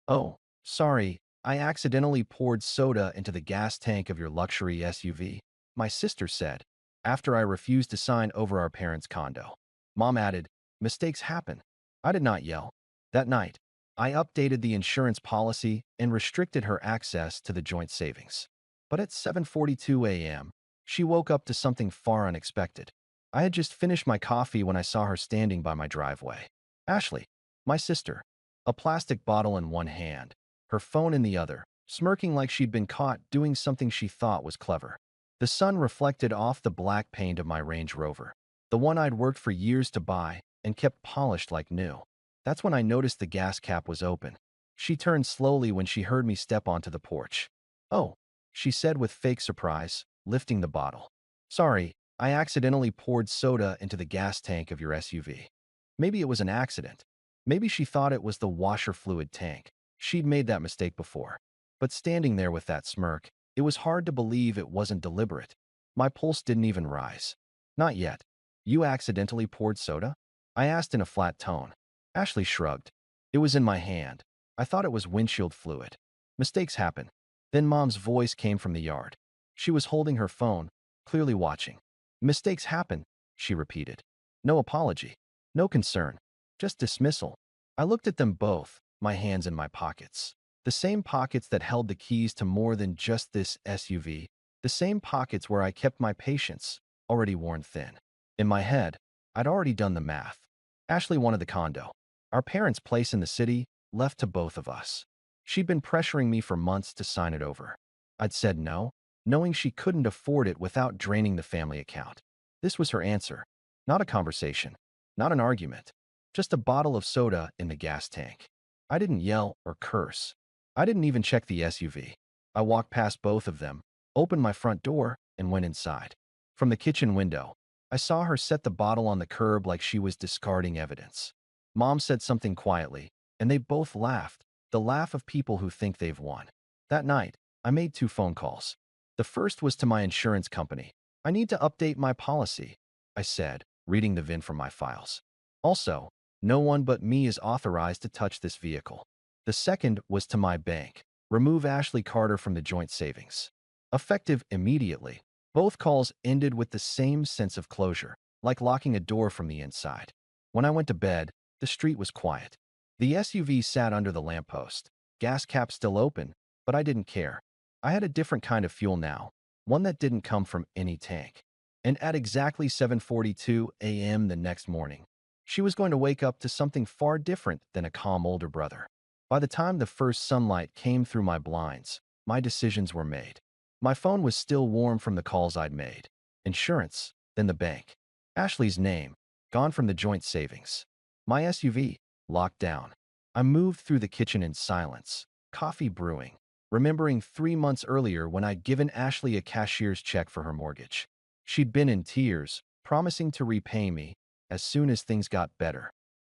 Oh, sorry, I accidentally poured soda into the gas tank of your luxury SUV, my sister said, after I refused to sign over our parents' condo. Mom added, mistakes happen. I did not yell. That night, I updated the insurance policy and restricted her access to the joint savings. But at 7:42 a.m., she woke up to something far unexpected. I had just finished my coffee when I saw her standing by my driveway. Ashley, my sister, a plastic bottle in one hand, her phone in the other, smirking like she'd been caught doing something she thought was clever. The sun reflected off the black paint of my Range Rover, the one I'd worked for years to buy and kept polished like new. That's when I noticed the gas cap was open. She turned slowly when she heard me step onto the porch. Oh, she said with fake surprise, lifting the bottle. Sorry, I accidentally poured soda into the gas tank of your SUV. Maybe it was an accident. Maybe she thought it was the washer fluid tank. She'd made that mistake before. But standing there with that smirk, it was hard to believe it wasn't deliberate. My pulse didn't even rise. Not yet. You accidentally poured soda? I asked in a flat tone. Ashley shrugged. It was in my hand. I thought it was windshield fluid. Mistakes happen. Then Mom's voice came from the yard. She was holding her phone, clearly watching. Mistakes happen, she repeated. No apology. No concern. Just dismissal. I looked at them both, my hands in my pockets. The same pockets that held the keys to more than just this SUV. The same pockets where I kept my patience, already worn thin. In my head, I'd already done the math. Ashley wanted the condo. Our parents' place in the city, left to both of us. She'd been pressuring me for months to sign it over. I'd said no, knowing she couldn't afford it without draining the family account. This was her answer. Not a conversation. Not an argument. Just a bottle of soda in the gas tank. I didn't yell or curse. I didn't even check the SUV. I walked past both of them, opened my front door, and went inside. From the kitchen window, I saw her set the bottle on the curb like she was discarding evidence. Mom said something quietly, and they both laughed, the laugh of people who think they've won. That night, I made 2 phone calls. The first was to my insurance company. I need to update my policy, I said, reading the VIN from my files. Also, no one but me is authorized to touch this vehicle. The second was to my bank. Remove Ashley Carter from the joint savings. Effective immediately. Both calls ended with the same sense of closure, like locking a door from the inside. When I went to bed, the street was quiet. The SUV sat under the lamppost. Gas cap still open, but I didn't care. I had a different kind of fuel now, one that didn't come from any tank. And at exactly 7:42 a.m. the next morning, she was going to wake up to something far different than a calm older brother. By the time the first sunlight came through my blinds, my decisions were made. My phone was still warm from the calls I'd made. Insurance, then the bank. Ashley's name, gone from the joint savings. My SUV, locked down. I moved through the kitchen in silence, coffee brewing, remembering 3 months earlier when I'd given Ashley a cashier's check for her mortgage. She'd been in tears, promising to repay me as soon as things got better.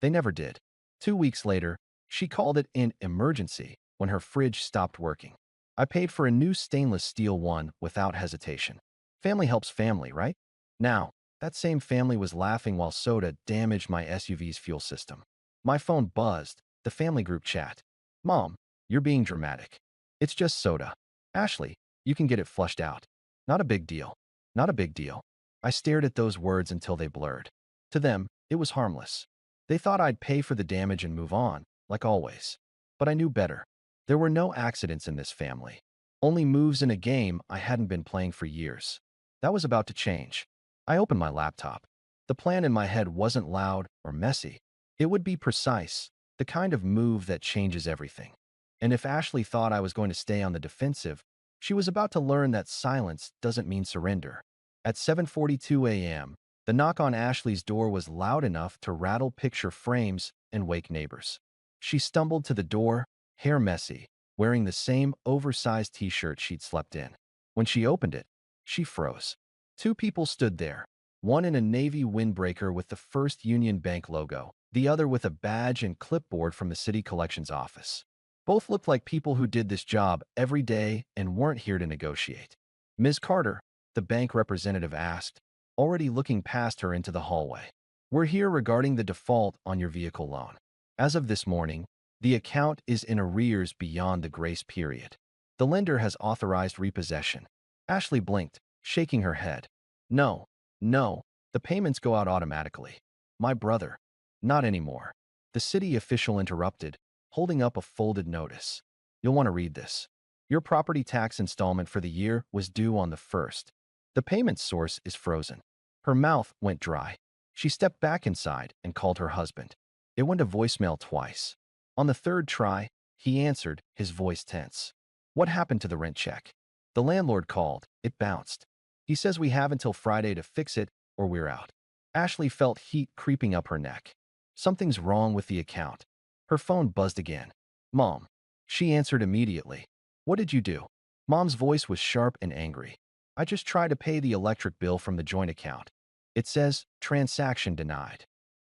They never did. 2 weeks later, she called it an emergency when her fridge stopped working. I paid for a new stainless steel one without hesitation. Family helps family, right? Now, that same family was laughing while soda damaged my SUV's fuel system. My phone buzzed, the family group chat. Mom, you're being dramatic. It's just soda. Ashley, you can get it flushed out. Not a big deal. Not a big deal. I stared at those words until they blurred. To them, it was harmless. They thought I'd pay for the damage and move on, like always. But I knew better. There were no accidents in this family. Only moves in a game I hadn't been playing for years. That was about to change. I opened my laptop. The plan in my head wasn't loud or messy. It would be precise, the kind of move that changes everything. And if Ashley thought I was going to stay on the defensive, she was about to learn that silence doesn't mean surrender. At 7:42 a.m., the knock on Ashley's door was loud enough to rattle picture frames and wake neighbors. She stumbled to the door, hair messy, wearing the same oversized t-shirt she'd slept in. When she opened it, she froze. 2 people stood there, one in a navy windbreaker with the First Union Bank logo, the other with a badge and clipboard from the city collections office. Both looked like people who did this job every day and weren't here to negotiate. Ms. Carter, the bank representative asked, already looking past her into the hallway. We're here regarding the default on your vehicle loan. As of this morning, The account is in arrears beyond the grace period. The lender has authorized repossession. Ashley blinked, shaking her head. No, no, the payments go out automatically. My brother. Not anymore. The city official interrupted, holding up a folded notice. You'll want to read this. Your property tax installment for the year was due on the 1st. The payment source is frozen. Her mouth went dry. She stepped back inside and called her husband. It went to voicemail twice. On the third try, he answered, his voice tense. What happened to the rent check? The landlord called. It bounced. He says we have until Friday to fix it or we're out. Ashley felt heat creeping up her neck. Something's wrong with the account. Her phone buzzed again. Mom. She answered immediately. What did you do? Mom's voice was sharp and angry. I just tried to pay the electric bill from the joint account. It says, transaction denied.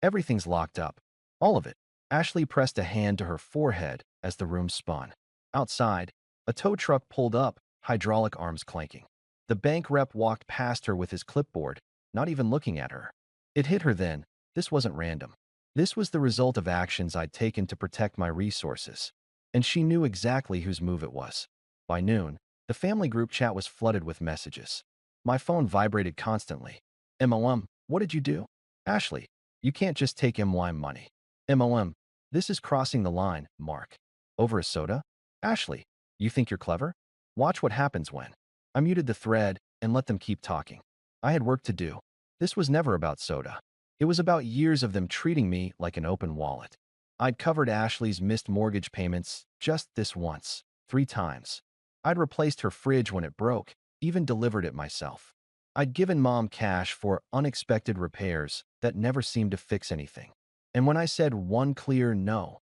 Everything's locked up. All of it. Ashley pressed a hand to her forehead as the room spun. Outside, a tow truck pulled up, hydraulic arms clanking. The bank rep walked past her with his clipboard, not even looking at her. It hit her then. This wasn't random. This was the result of actions I'd taken to protect my resources. And she knew exactly whose move it was. By noon, the family group chat was flooded with messages. My phone vibrated constantly. MOM, what did you do? Ashley, you can't just take MY money. MOM, this is crossing the line, Mark. Over a soda? Ashley, you think you're clever? Watch what happens when. I muted the thread and let them keep talking. I had work to do. This was never about soda. It was about years of them treating me like an open wallet. I'd covered Ashley's missed mortgage payments just this once, 3 times. I'd replaced her fridge when it broke, even delivered it myself. I'd given Mom cash for unexpected repairs that never seemed to fix anything. And when I said one clear no,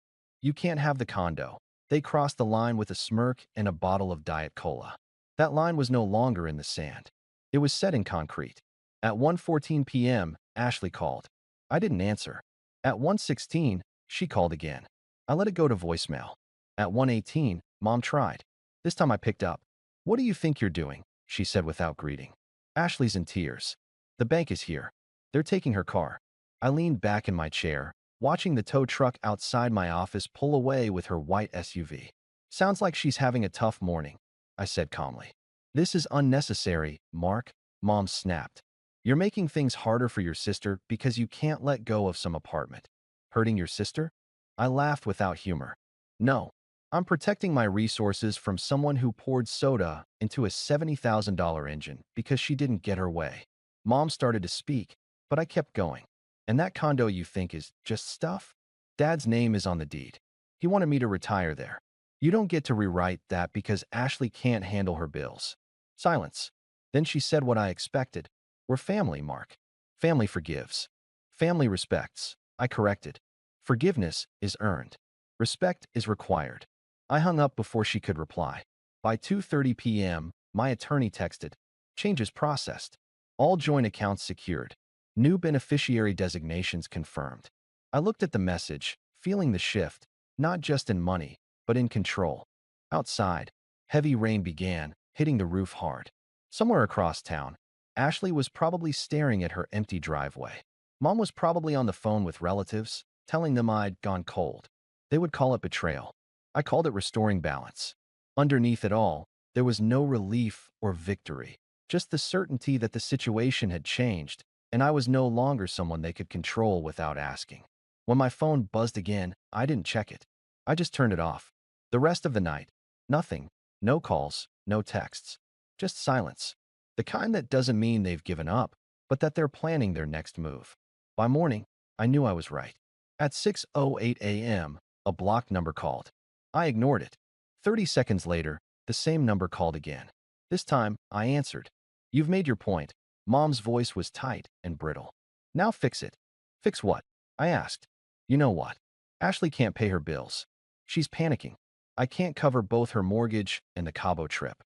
you can't have the condo, they crossed the line with a smirk and a bottle of Diet Cola. That line was no longer in the sand. It was set in concrete. At 1:14 p.m., Ashley called. I didn't answer. At 1:16, she called again. I let it go to voicemail. At 1:18, Mom tried. This time I picked up. What do you think you're doing? She said without greeting. Ashley's in tears. The bank is here. They're taking her car. I leaned back in my chair, watching the tow truck outside my office pull away with her white SUV. Sounds like she's having a tough morning, I said calmly. This is unnecessary, Mark, Mom snapped. You're making things harder for your sister because you can't let go of some apartment. Hurting your sister? I laughed without humor. No, I'm protecting my resources from someone who poured soda into a $70,000 engine because she didn't get her way. Mom started to speak, but I kept going. And that condo you think is just stuff? Dad's name is on the deed. He wanted me to retire there. You don't get to rewrite that because Ashley can't handle her bills. Silence. Then she said what I expected. We're family, Mark. Family forgives. Family respects. I corrected. Forgiveness is earned. Respect is required. I hung up before she could reply. By 2:30 p.m., my attorney texted. Changes processed. All joint accounts secured. New beneficiary designations confirmed. I looked at the message, feeling the shift, not just in money, but in control. Outside, heavy rain began, hitting the roof hard. Somewhere across town, Ashley was probably staring at her empty driveway. Mom was probably on the phone with relatives, telling them I'd gone cold. They would call it betrayal. I called it restoring balance. Underneath it all, there was no relief or victory, just the certainty that the situation had changed, and I was no longer someone they could control without asking. When my phone buzzed again, I didn't check it. I just turned it off. The rest of the night, nothing. No calls, no texts. Just silence. The kind that doesn't mean they've given up, but that they're planning their next move. By morning, I knew I was right. At 6:08 a.m., a blocked number called. I ignored it. 30 seconds later, the same number called again. This time, I answered. You've made your point. Mom's voice was tight and brittle. Now fix it. Fix what? I asked. You know what? Ashley can't pay her bills. She's panicking. I can't cover both her mortgage and the Cabo trip.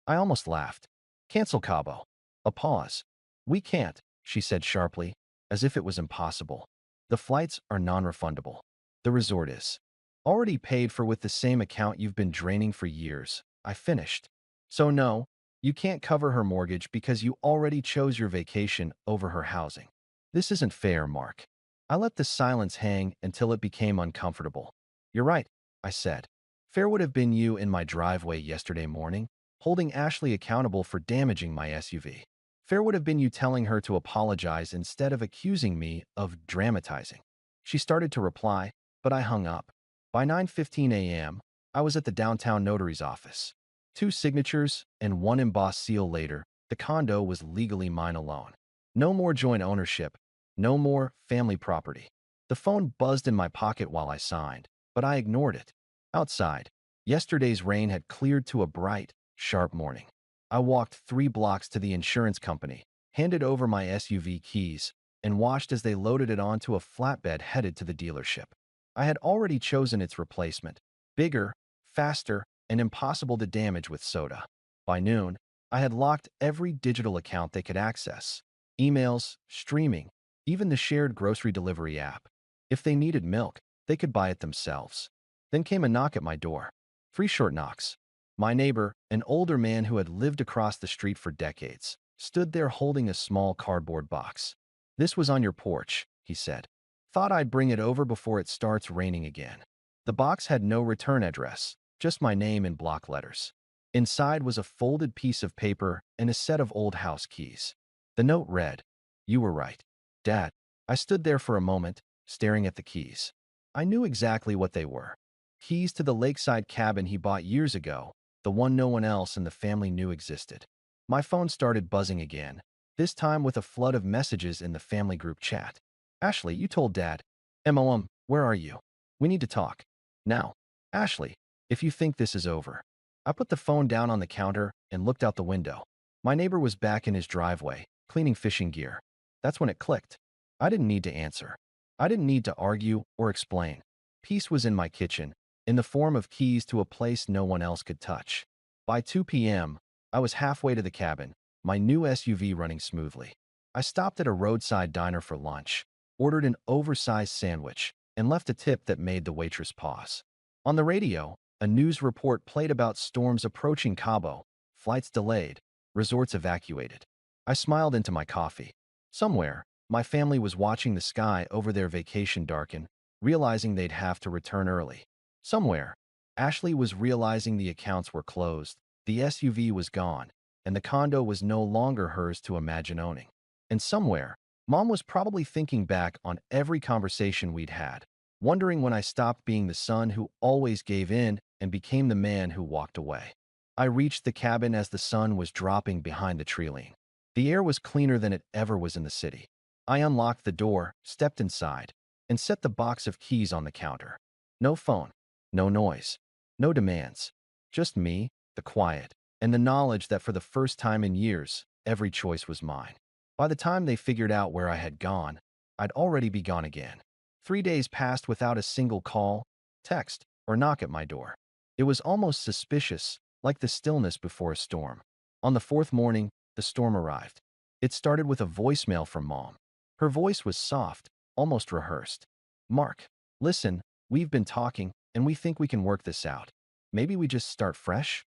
I almost laughed. Cancel Cabo. A pause. We can't, she said sharply, as if it was impossible. The flights are non-refundable. The resort is. Already paid for with the same account you've been draining for years. I finished. So no, you can't cover her mortgage because you already chose your vacation over her housing. This isn't fair, Mark. I let the silence hang until it became uncomfortable. You're right. I said. Fair would have been you in my driveway yesterday morning, holding Ashley accountable for damaging my SUV. Fair would have been you telling her to apologize instead of accusing me of dramatizing. She started to reply, but I hung up. By 9:15 a.m., I was at the downtown notary's office. 2 signatures and one embossed seal later, the condo was legally mine alone. No more joint ownership, no more family property. The phone buzzed in my pocket while I signed, but I ignored it. Outside, yesterday's rain had cleared to a bright, sharp morning. I walked 3 blocks to the insurance company, handed over my SUV keys, and watched as they loaded it onto a flatbed headed to the dealership. I had already chosen its replacement, bigger, faster, and impossible to damage with soda. By noon, I had locked every digital account they could access: emails, streaming, even the shared grocery delivery app. If they needed milk, they could buy it themselves. Then came a knock at my door. 3 short knocks. My neighbor, an older man who had lived across the street for decades, stood there holding a small cardboard box. "This was on your porch," he said. "Thought I'd bring it over before it starts raining again." The box had no return address, just my name in block letters. Inside was a folded piece of paper and a set of old house keys. The note read, "You were right, Dad." I stood there for a moment, staring at the keys. I knew exactly what they were. Keys to the lakeside cabin he bought years ago, the one no one else in the family knew existed. My phone started buzzing again, this time with a flood of messages in the family group chat. "Ashley, you told Dad. Where are you? We need to talk. Now. Ashley, if you think this is over." I put the phone down on the counter and looked out the window. My neighbor was back in his driveway, cleaning fishing gear. That's when it clicked. I didn't need to answer. I didn't need to argue or explain. Peace was in my kitchen, in the form of keys to a place no one else could touch. By 2 p.m., I was halfway to the cabin, my new SUV running smoothly. I stopped at a roadside diner for lunch, ordered an oversized sandwich, and left a tip that made the waitress pause. On the radio, a news report played about storms approaching Cabo, flights delayed, resorts evacuated. I smiled into my coffee. Somewhere, my family was watching the sky over their vacation darken, realizing they'd have to return early. Somewhere, Ashley was realizing the accounts were closed, the SUV was gone, and the condo was no longer hers to imagine owning. And somewhere, Mom was probably thinking back on every conversation we'd had, wondering when I stopped being the son who always gave in and became the man who walked away. I reached the cabin as the sun was dropping behind the tree line. The air was cleaner than it ever was in the city. I unlocked the door, stepped inside, and set the box of keys on the counter. No phone, no noise, no demands. Just me, the quiet, and the knowledge that for the first time in years, every choice was mine. By the time they figured out where I had gone, I'd already be gone again. 3 days passed without a single call, text, or knock at my door. It was almost suspicious, like the stillness before a storm. On the fourth morning, the storm arrived. It started with a voicemail from Mom. Her voice was soft, almost rehearsed. "Mark, listen, we've been talking, and we think we can work this out. Maybe we just start fresh?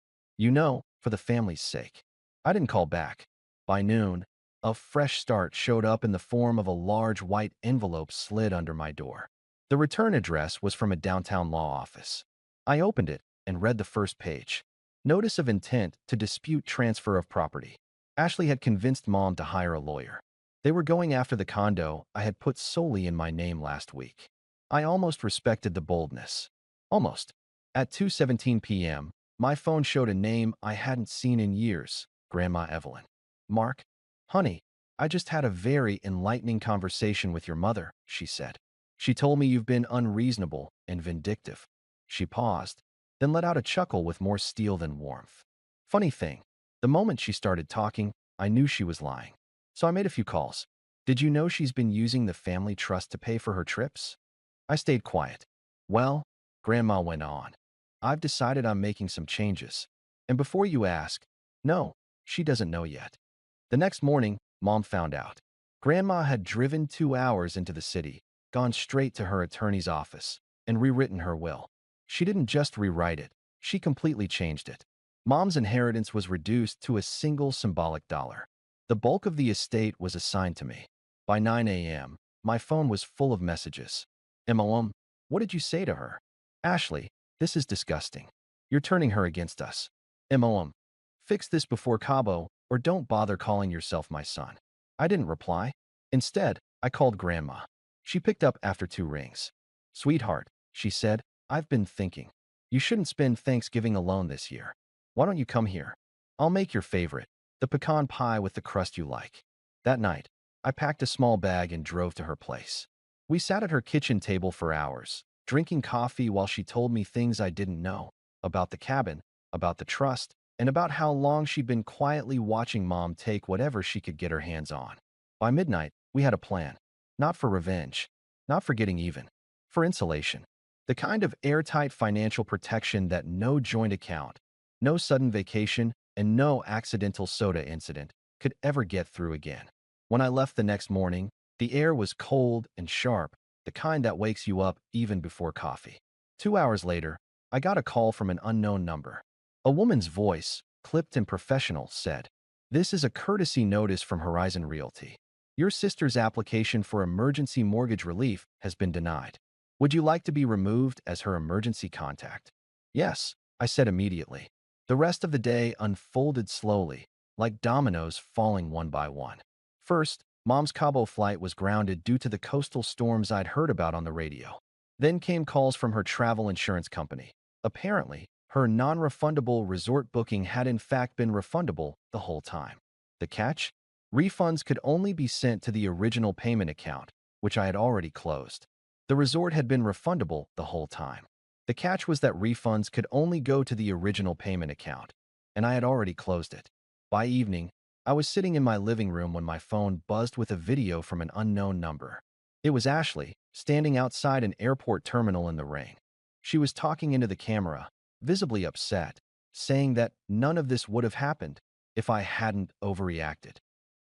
For the family's sake." I didn't call back. By noon, a fresh start showed up in the form of a large white envelope slid under my door. The return address was from a downtown law office. I opened it and read the first page. Notice of intent to dispute transfer of property. Ashley had convinced Mom to hire a lawyer. They were going after the condo I had put solely in my name last week. I almost respected the boldness. Almost. At 2:17 p.m., my phone showed a name I hadn't seen in years: Grandma Evelyn. "Mark, honey, I just had a very enlightening conversation with your mother," she said. "She told me you've been unreasonable and vindictive." She paused, then let out a chuckle with more steel than warmth. Funny thing, the moment she started talking, I knew she was lying. So I made a few calls. "Did you know she's been using the family trust to pay for her trips?" I stayed quiet. "Well," Grandma went on, "I've decided I'm making some changes. And before you ask, no, she doesn't know yet." The next morning, Mom found out. Grandma had driven 2 hours into the city, gone straight to her attorney's office, and rewritten her will. She didn't just rewrite it, she completely changed it. Mom's inheritance was reduced to a single symbolic dollar. The bulk of the estate was assigned to me. By 9 a.m., my phone was full of messages. "What did you say to her?" "Ashley, This is disgusting. You're turning her against us. MOM. Fix this before Cabo, or don't bother calling yourself my son. I didn't reply. Instead, I called Grandma. She picked up after 2 rings. Sweetheart, she said, I've been thinking. You shouldn't spend Thanksgiving alone this year. Why don't you come here? I'll make your favorite, the pecan pie with the crust you like. That night, I packed a small bag and drove to her place. We sat at her kitchen table for hours, drinking coffee while she told me things I didn't know about the cabin, about the trust, and about how long she'd been quietly watching Mom take whatever she could get her hands on. By midnight, we had a plan. Not for revenge, not for getting even, for insulation. The kind of airtight financial protection that no joint account, no sudden vacation, and no accidental soda incident could ever get through again. When I left the next morning, the air was cold and sharp, the kind that wakes you up even before coffee. 2 hours later, I got a call from an unknown number. A woman's voice, clipped and professional, said, "This is a courtesy notice from Horizon Realty. Your sister's application for emergency mortgage relief has been denied. Would you like to be removed as her emergency contact?" Yes, I said immediately. The rest of the day unfolded slowly, like dominoes falling one by one. First, Mom's Cabo flight was grounded due to the coastal storms I'd heard about on the radio. Then came calls from her travel insurance company. Apparently, her non-refundable resort booking had in fact been refundable the whole time. The catch? Refunds could only be sent to the original payment account, which I had already closed. The resort had been refundable the whole time. The catch was that refunds could only go to the original payment account, and I had already closed it. By evening, I was sitting in my living room when my phone buzzed with a video from an unknown number. It was Ashley, standing outside an airport terminal in the rain. She was talking into the camera, visibly upset, saying that none of this would have happened if I hadn't overreacted.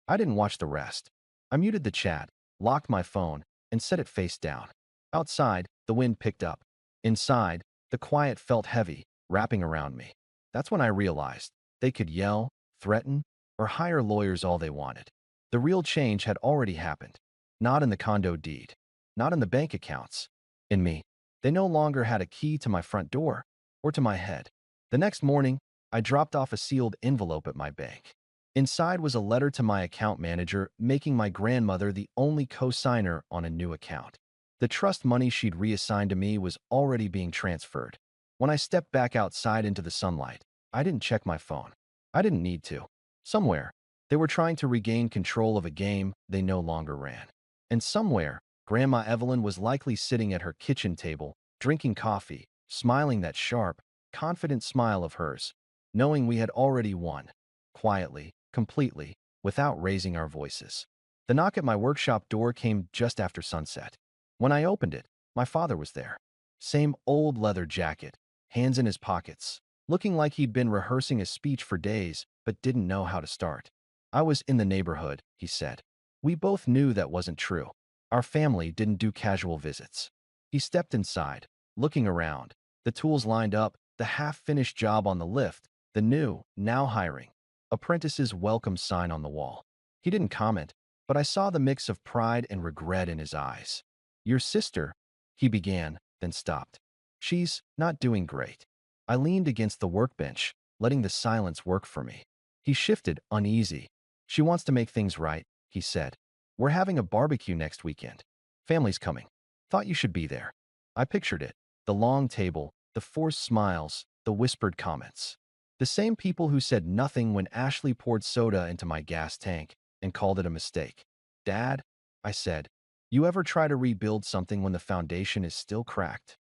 I didn't watch the rest. I muted the chat, locked my phone, and set it face down. Outside, the wind picked up. Inside, the quiet felt heavy, wrapping around me. That's when I realized they could yell, threaten, or hire lawyers all they wanted. The real change had already happened. Not in the condo deed, not in the bank accounts, in me. They no longer had a key to my front door or to my head. The next morning, I dropped off a sealed envelope at my bank. Inside was a letter to my account manager making my grandmother the only co-signer on a new account. The trust money she'd reassigned to me was already being transferred. When I stepped back outside into the sunlight, I didn't check my phone. I didn't need to. Somewhere, they were trying to regain control of a game they no longer ran. And somewhere, Grandma Evelyn was likely sitting at her kitchen table, drinking coffee, smiling that sharp, confident smile of hers, knowing we had already won. Quietly, completely, without raising our voices. The knock at my workshop door came just after sunset. When I opened it, my father was there. Same old leather jacket, hands in his pockets, looking like he'd been rehearsing a speech for days but didn't know how to start. "I was in the neighborhood," he said. We both knew that wasn't true. Our family didn't do casual visits. He stepped inside, looking around, the tools lined up, the half-finished job on the lift, the new, now hiring, apprentices welcome sign on the wall. He didn't comment, but I saw the mix of pride and regret in his eyes. "Your sister," he began, then stopped. "She's not doing great." I leaned against the workbench, letting the silence work for me. He shifted, uneasy. "She wants to make things right," he said. "We're having a barbecue next weekend. Family's coming. Thought you should be there." I pictured it. The long table, the forced smiles, the whispered comments. The same people who said nothing when Ashley poured soda into my gas tank and called it a mistake. "Dad," I said, "you ever try to rebuild something when the foundation is still cracked?"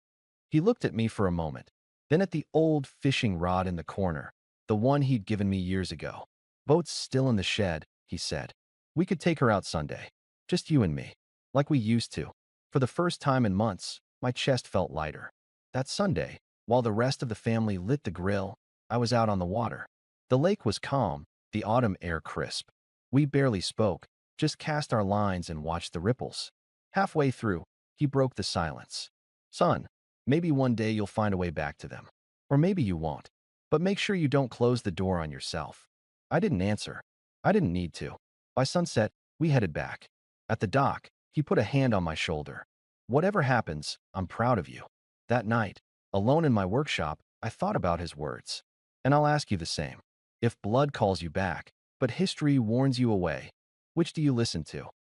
He looked at me for a moment, then at the old fishing rod in the corner, the one he'd given me years ago. "Boat's still in the shed," he said. "We could take her out Sunday. Just you and me. Like we used to." For the first time in months, my chest felt lighter. That Sunday, while the rest of the family lit the grill, I was out on the water. The lake was calm, the autumn air crisp. We barely spoke, just cast our lines and watched the ripples. Halfway through, he broke the silence. "Son, maybe one day you'll find a way back to them. Or maybe you won't. But make sure you don't close the door on yourself." I didn't answer. I didn't need to. By sunset, we headed back. At the dock, he put a hand on my shoulder. "Whatever happens, I'm proud of you." That night, Alone in my workshop, I thought about his words. And I'll ask you the same. If blood calls you back, but history warns you away, which do you listen to?